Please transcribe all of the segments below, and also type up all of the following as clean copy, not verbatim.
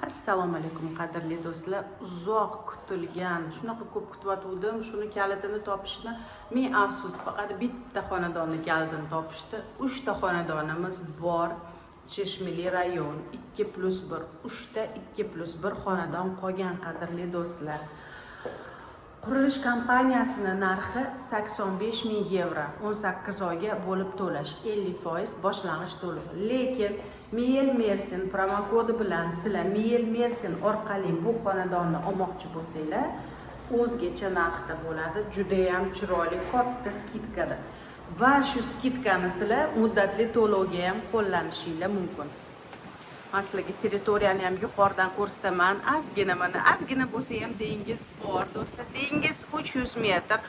Assalomu alaykum qadrli do'stlar. Uzoq kutilgan, shunaqa ko'p kutib shuni kalitini topishni ming afsus, faqat bitta xonadonni kalitini topishdi. 3 ta xonadonimiz bor. Cheshmeli rayon 2+1, 3 ta 2+1 xonadon qolgan qadrli do'stlar. Qurilish kompaniyasining narxi 85 ming yevro, 18 oyga bo'lib to'lash, 50% boshlang'ich to'lov. Lekin Miel Mersin promokodi bilan sizlar Miel Mersin orqali bu xonadonni olmoqchi bo'lsanglar, o'zgacha narxda bo'ladi, juda ham chiroyli, katta skidkada. Va shu skidkani sizlar muddatli to'lovga ham qo'llanishinglar mumkin. Men sizlarga territoriyani ham yuqoridan ko'rsataman. Ozgina bo'lsa ham dengiz bor do'stlar. Dengiz 300 metr.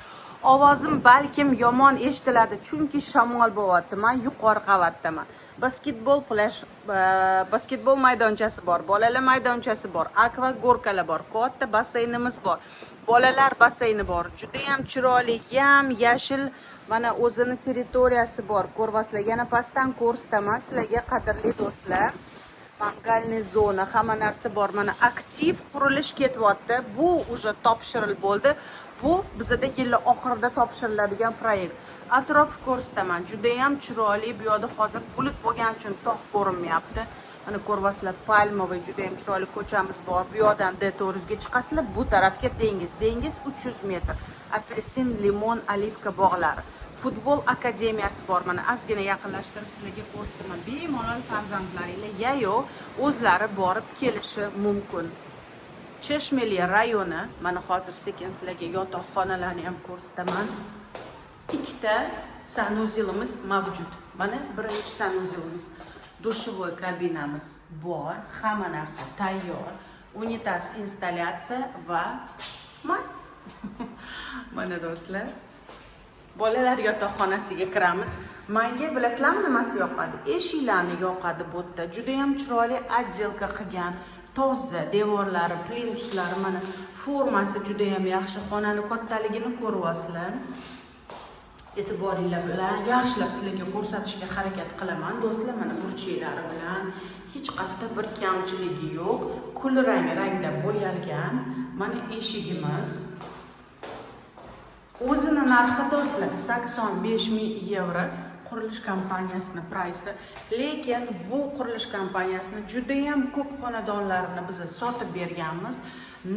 Ovozim balkim yomon eshitiladi, chunki shamol bo'lyapti. Men yuqori qavatdaman. Basketbol maydonchasi bor, bolalar maydonchasi bor, akva gorkalar bor, katta basseynimiz bor, bolalar basseyni bor. Juda ham chiroyli, yam-yashil, mana o'zini territoriyasi bor. Ko'rvasizlar, yana pastdan ko'rsataman sizlarga qadrli do'stlar. Mangalniy zona, hamma narsa bor. Mana aktiv qurilish ketyapti. Bu уже topshirilib bo'ldi. Bu bizda yillar oxirida topshiriladigan proyekt. Atrof ko'rsataman. Juda ham chiroyli. Bu yerda hozir bulut bo'lgani uchun tog' ko'rinmayapti. Mana ko'rvasizlar, palmoviy juda ham chiroyli ko'chamiz bor. Bu yerdan D400 ga chiqasizlar, bu tarafga dengiz. Dengiz 300 metr. Apelsin, limon, olivka bog'lari. Futbol akademiyasi bor. Mana ozgina yaqinlashtirib sizlarga ko'rsataman. Bemalol farzandlaringlar yayo o'zlari borib kelishi mumkin. Cheshmeli rayoni, mana hozir sekin sizlarga yotoqxonalarni ham ko'rsataman. 2 ta sanuzilimiz mavjud. Mana birinchi sanuzilimiz. Dushovoy kabinamiz bor, hamma narsa tayyor. Unitaz installyatsiya va mana do'stlar, bolalar yotoqxonasiga kiramiz. Menga bilasizlarmi nimasi yoqadi? Eshiklarni yoqadi bu yerda. Juda ham chiroyli отделка qilgan. Toza devorlari, plintuslari, mana formasi juda ham yaxshi. Xonani kattaligini ko'ryapsizlar. E'tiboringlar bilan yaxshilab sizlarga ko'rsatishga harakat qilaman do'stlar. Mana burchaklari bilan hech qayerda bir kamchiligi yo'q. Kul rangda bo'yalgan. Mana eshigimiz. O'zini narxi do'stlar 85 ming yevro qurilish kompaniyasining praysi. Lekin bu qurilish kompaniyasining juda ham ko'p xonadonlarini biz sotib berganmiz.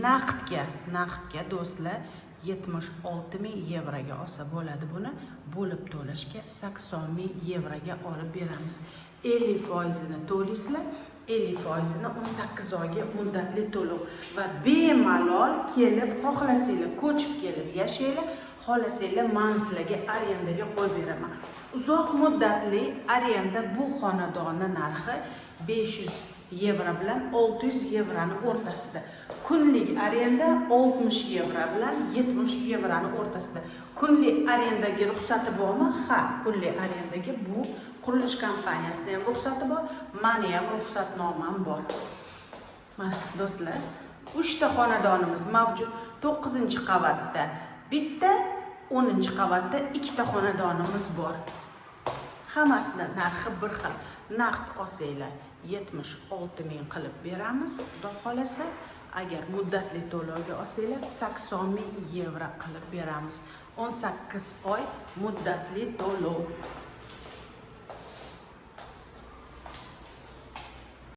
Naqdga do'stlar 76 ming yevroga olsa bo'ladi buni. Bo'lib to'lashga 80 ming yevroga olib beramiz. 50% ni to'laysizlar. 50%ni 18 oyga muddatli to'lov va bemalol kelib xohlasanglar ko'chib kelib yashanglar, xohlasanglar men sizlarga arendaga qo'yib beraman. Uzoq muddatli arenda bu xonadonni narxi 500 yevro bilan 600 yevroni o'rtasida. Kunlik arenda 60 yevro bilan 70 yevroni o'rtasida. Kunlik arendaga ruxsati bormi? Ha, kunlik arendaga bu qurilish kompaniyasining ham ruxsati bor, meni ham ruxsatnomam bor. Mana do'stlar, 3 ta xonadonimiz mavjud. 9-qavatda bitta, 10-qavatda 2 ta xonadonimiz bor. Hammasida narxi bir xil. Naqd olsanglar 76 ming qilib beramiz, xudo xolasa. Agar muddatli to'lovga olsanglar 80 ming yevro qilib beramiz. 18 oy muddatli to'lov.